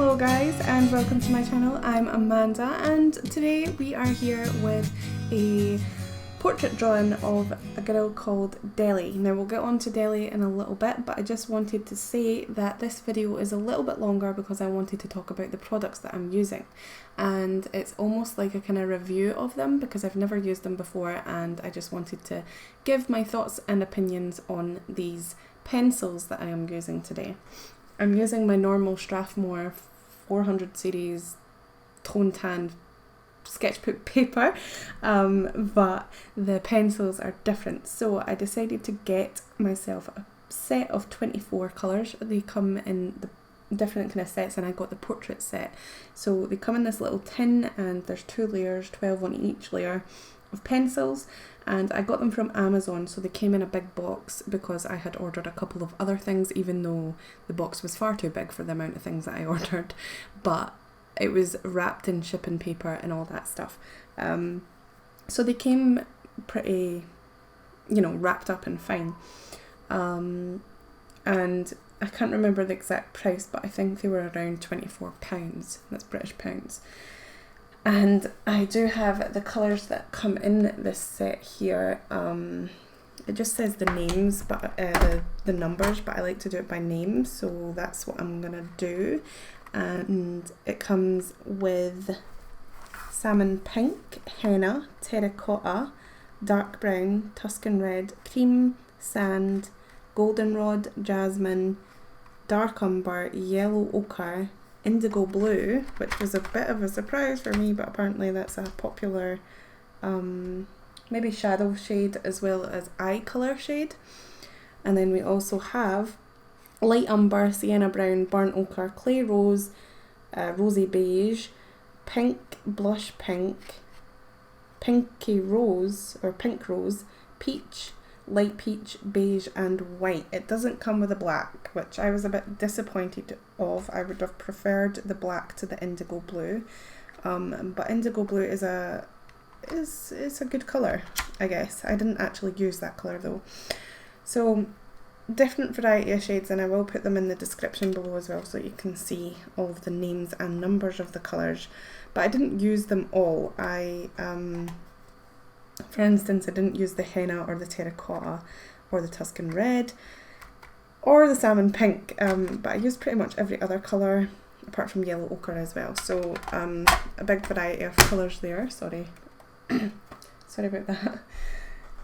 Hello guys and welcome to my channel. I'm Amanda and today we are here with a portrait drawing of a girl called Deli. Now we'll get on to Deli in a little bit, but I just wanted to say that this video is a little bit longer because I wanted to talk about the products that I'm using, and it's almost like a kind of review of them because I've never used them before and I just wanted to give my thoughts and opinions on these pencils that I am using today. I'm using my normal Strathmore 400 series tone tan sketchbook paper, but the pencils are different. So I decided to get myself a set of 24 colours. They come in the different kind of sets and I got the portrait set. So they come in this little tin and there's 2 layers, 12 on each layer of pencils, and I got them from Amazon, so they came in a big box because I had ordered a couple of other things even though the box was far too big for the amount of things that I ordered, but it was wrapped in shipping paper and all that stuff. So they came pretty, wrapped up and fine. And I can't remember the exact price, but I think they were around £24. That's British pounds. And I do have the colours that come in this set here. It just says the names, but the numbers, but I like to do it by name, so that's what I'm gonna do. And it comes with salmon pink, henna, terracotta, dark brown, Tuscan red, cream, sand, goldenrod, jasmine, dark umber, yellow ochre, indigo blue, which was a bit of a surprise for me, but apparently that's a popular maybe shadow shade as well as eye colour shade. And then we also have light umber, sienna brown, burnt ochre, clay rose, rosy beige, pink, blush pink, pinky rose or pink rose, peach, light peach, beige and white. It doesn't come with a black, which I was a bit disappointed of. I would have preferred the black to the indigo blue, but indigo blue is a good colour, I guess. I didn't actually use that colour though. So different variety of shades, and I will put them in the description below as well so you can see all of the names and numbers of the colours, but I didn't use them all. For instance, I didn't use the henna or the terracotta or the Tuscan red or the salmon pink, but I used pretty much every other colour apart from yellow ochre as well. So a big variety of colours there, sorry. Sorry about that.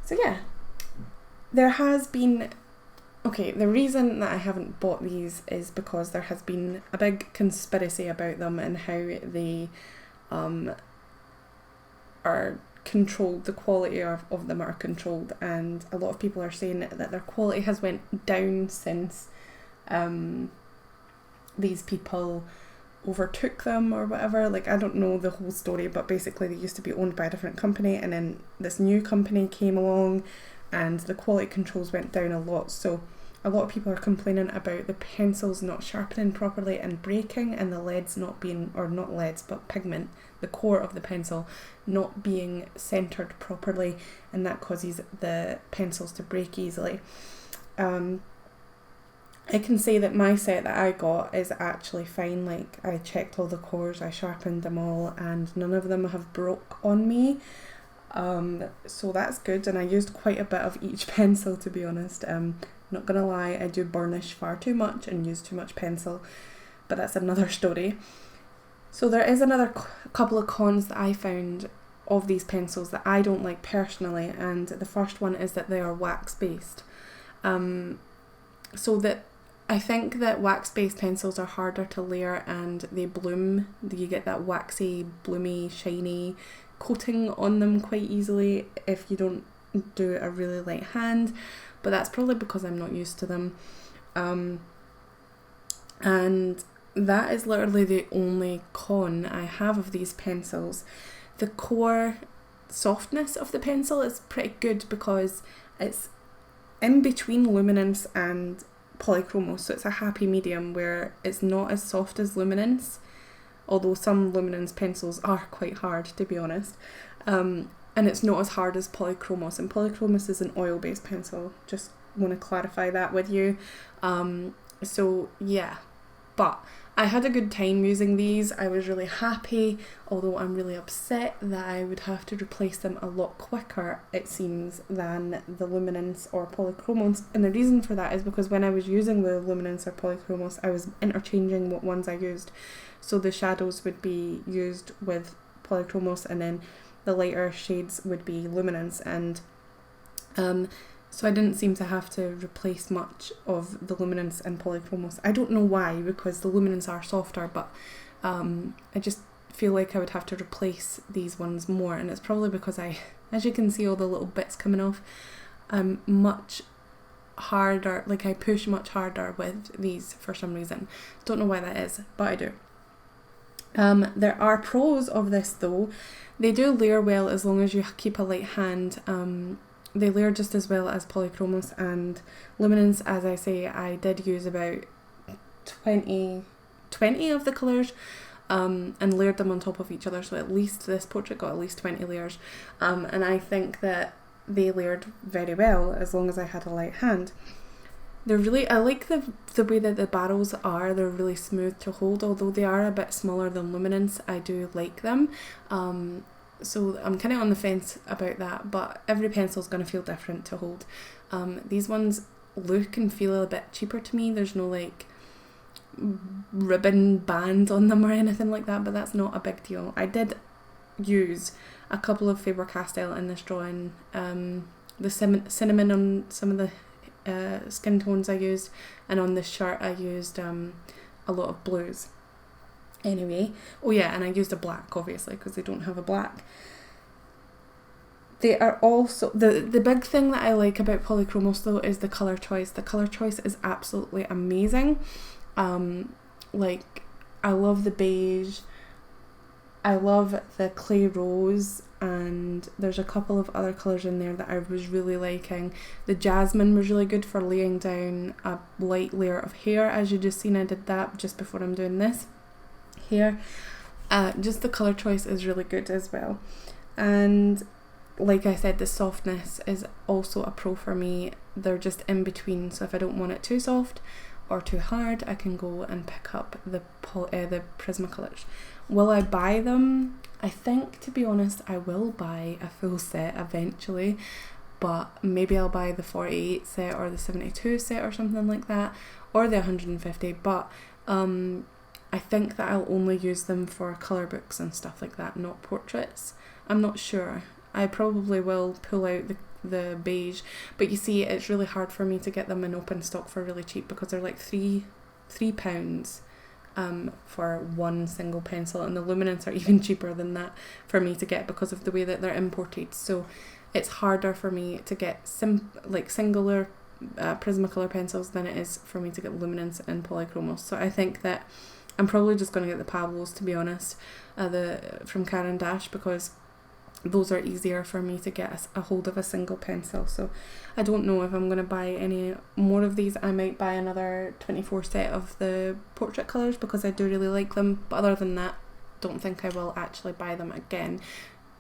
So yeah, there has been, the reason that I haven't bought these is because there has been a big conspiracy about them and how they are controlled, the quality of them are controlled, and a lot of people are saying that their quality has went down since these people overtook them or whatever. Like, I don't know the whole story, but basically they used to be owned by a different company and then this new company came along and the quality controls went down a lot. So a lot of people are complaining about the pencils not sharpening properly and breaking, and the leads not being, or not leads but pigment, the core of the pencil not being centered properly, and that causes the pencils to break easily. I can say that my set that I got is actually fine. Like, I checked all the cores, I sharpened them all, and none of them have broke on me. So that's good, and I used quite a bit of each pencil, to be honest. Not gonna lie, I do burnish far too much and use too much pencil, but that's another story. So there is another couple of cons that I found of these pencils that I don't like personally, and the first one is that they are wax based. So that I think that wax based pencils are harder to layer and they bloom. You get that waxy, bloomy, shiny coating on them quite easily if you don't do a really light hand, but that's probably because I'm not used to them. And that is literally the only con I have of these pencils. The core softness of the pencil is pretty good because it's in between luminance and polychromos, so it's a happy medium where it's not as soft as luminance, although some luminance pencils are quite hard, to be honest. And it's not as hard as polychromos, and polychromos is an oil based pencil, just want to clarify that with you. So yeah, but I had a good time using these. I was really happy, although I'm really upset that I would have to replace them a lot quicker, it seems, than the Luminance or Polychromos. And the reason for that is because when I was using the Luminance or Polychromos, I was interchanging what ones I used. So the shadows would be used with Polychromos, and then the lighter shades would be Luminance, and so I didn't seem to have to replace much of the Luminance and Polychromos. I don't know why, because the Luminance are softer, but I just feel like I would have to replace these ones more, and it's probably because as you can see all the little bits coming off, I'm much harder, like I push much harder with these for some reason. Don't know why that is, but I do. There are pros of this though. They do layer well as long as you keep a light hand. They layer just as well as Polychromos and Luminance. As I say, I did use about 20 of the colours and layered them on top of each other, so at least this portrait got at least 20 layers, and I think that they layered very well as long as I had a light hand. They're really, I like the way that the barrels are. They're really smooth to hold, although they are a bit smaller than Luminance. I do like them. So I'm kind of on the fence about that, but every pencil is going to feel different to hold. These ones look and feel a bit cheaper to me. There's no like ribbon band on them or anything like that, but that's not a big deal. I did use a couple of Faber-Castell in this drawing. The cinnamon on some of the skin tones I used, and on this shirt I used a lot of blues. Anyway, oh yeah, and I used a black obviously because they don't have a black. They are also, the big thing that I like about Polychromos though is the colour choice. The colour choice is absolutely amazing. Like I love the beige, I love the clay rose, and there's a couple of other colours in there that I was really liking. The jasmine was really good for laying down a light layer of hair, as you just seen. I did that just before I'm doing this here. Just the colour choice is really good as well, and like I said, the softness is also a pro for me. They're just in between, so if I don't want it too soft or too hard, I can go and pick up the Prismacolors. Will I buy them? I think, to be honest, I will buy a full set eventually, but maybe I'll buy the 48 set or the 72 set or something like that, or the 150, but I think that I'll only use them for colour books and stuff like that, not portraits. I'm not sure. I probably will pull out the beige, but you see, it's really hard for me to get them in open stock for really cheap because they're like £3 for one single pencil, and the Luminance are even cheaper than that for me to get because of the way that they're imported. So it's harder for me to get singular Prismacolor pencils than it is for me to get Luminance and Polychromos. So I think that I'm probably just going to get the Pablos, to be honest, from Caran d'Ache, because those are easier for me to get a hold of a single pencil. So I don't know if I'm going to buy any more of these. I might buy another 24 set of the portrait colours because I do really like them, but other than that, don't think I will actually buy them again,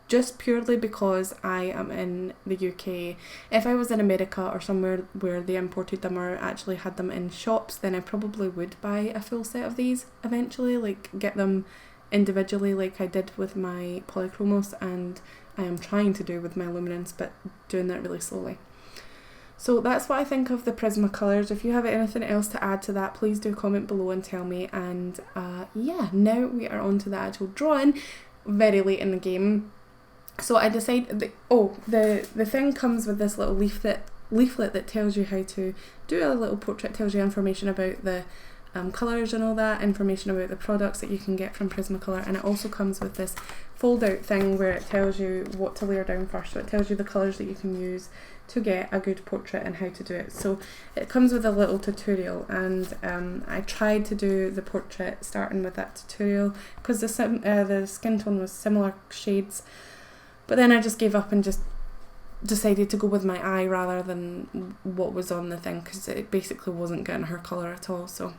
just purely because I am in the UK. If I was in America or somewhere where they imported them or actually had them in shops, then I probably would buy a full set of these eventually, like get them individually like I did with my Polychromos, and I am trying to do with my Luminance, but doing that really slowly. So that's what I think of the Prismacolors. If you have anything else to add to that, please do comment below and tell me. And yeah, now we are on to the actual drawing, very late in the game. So I decided, the thing comes with this little leaflet that tells you how to do a little portrait, tells you information about the colours and all that, information about the products that you can get from Prismacolor, and it also comes with this fold out thing where it tells you what to layer down first. So it tells you the colours that you can use to get a good portrait and how to do it. So it comes with a little tutorial, and I tried to do the portrait starting with that tutorial because the skin tone was similar shades, but then I just gave up and just decided to go with my eye rather than what was on the thing, because it basically wasn't getting her colour at all. So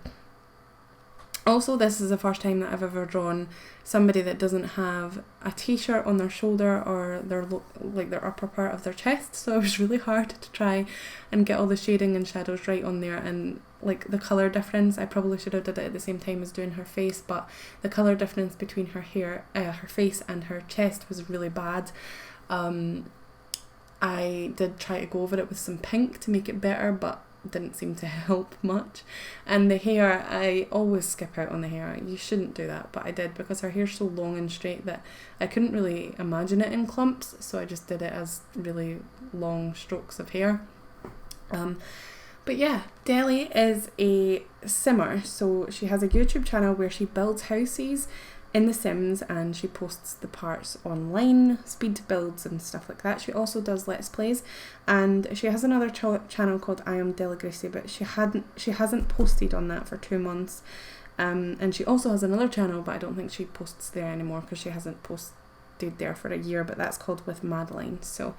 Also, this is the first time that I've ever drawn somebody that doesn't have a t-shirt on their shoulder or their upper part of their chest, so it was really hard to try and get all the shading and shadows right on there, and like the colour difference, I probably should have did it at the same time as doing her face, but the colour difference between her hair, her face and her chest was really bad. I did try to go over it with some pink to make it better, but didn't seem to help much. And the hair, I always skip out on the hair. You shouldn't do that, but I did because her hair's so long and straight that I couldn't really imagine it in clumps, so I just did it as really long strokes of hair. But yeah, Deli is a simmer, so she has a YouTube channel where she builds houses in The Sims and she posts the parts online, speed builds and stuff like that. She also does Let's Plays, and she has another channel called I Am Deligracy, but she hasn't posted on that for 2 months. And she also has another channel, but I don't think she posts there anymore because she hasn't posted there for a year, but that's called With Madeline. So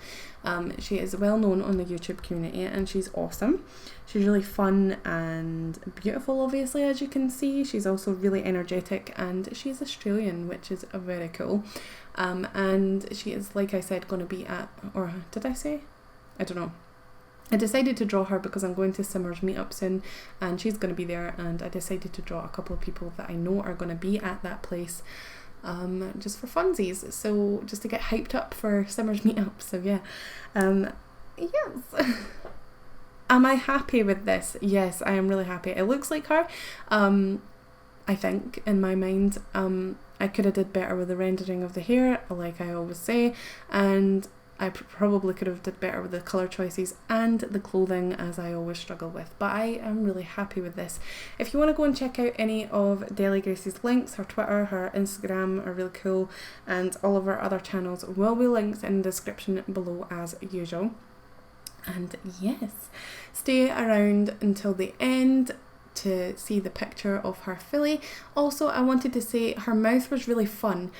she is well known on the YouTube community and she's awesome. She's really fun and beautiful, obviously, as you can see. She's also really energetic and she's Australian, which is very cool. And she is, like I said, going to be at, or did I say? I don't know. I decided to draw her because I'm going to Simmer's meetup soon and she's going to be there, and I decided to draw a couple of people that I know are going to be at that place. Just for funsies, so just to get hyped up for Simmer's meetup. So yeah, yes. Am I happy with this? Yes, I am really happy. It looks like her, I think, in my mind. I could have did better with the rendering of the hair, like I always say, and I probably could have did better with the colour choices and the clothing, as I always struggle with, but I am really happy with this. If you want to go and check out any of Deligracy's links, her Twitter, her Instagram are really cool, and all of her other channels will be linked in the description below as usual. And yes, stay around until the end to see the picture of her filly. Also, I wanted to say her mouth was really fun.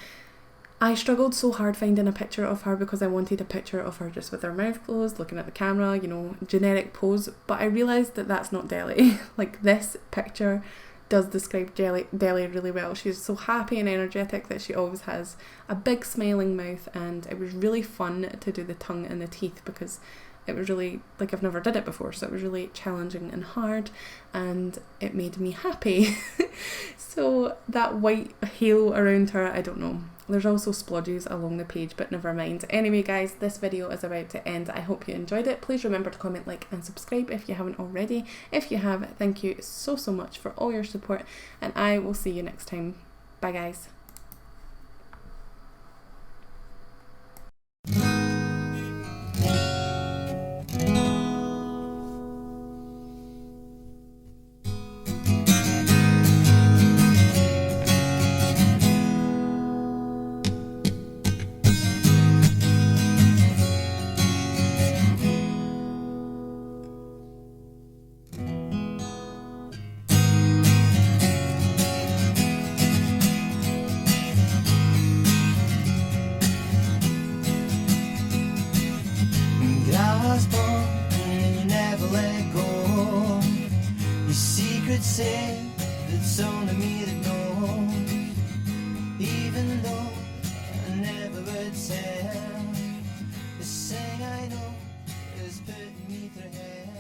I struggled so hard finding a picture of her because I wanted a picture of her just with her mouth closed, looking at the camera, you know, generic pose, but I realised that that's not Deli. Like, this picture does describe Deli really well. She's so happy and energetic that she always has a big smiling mouth, and it was really fun to do the tongue and the teeth because it was really, like, I've never did it before, so it was really challenging and hard, and it made me happy. So that white halo around her, I don't know. There's also splodges along the page, but never mind. Anyway guys, this video is about to end. I hope you enjoyed it. Please remember to comment, like and subscribe if you haven't already. If you have, thank you so much for all your support, and I will see you next time. Bye guys. Say that's only me that knows, even though I never would tell. This thing I know is putting me through hell.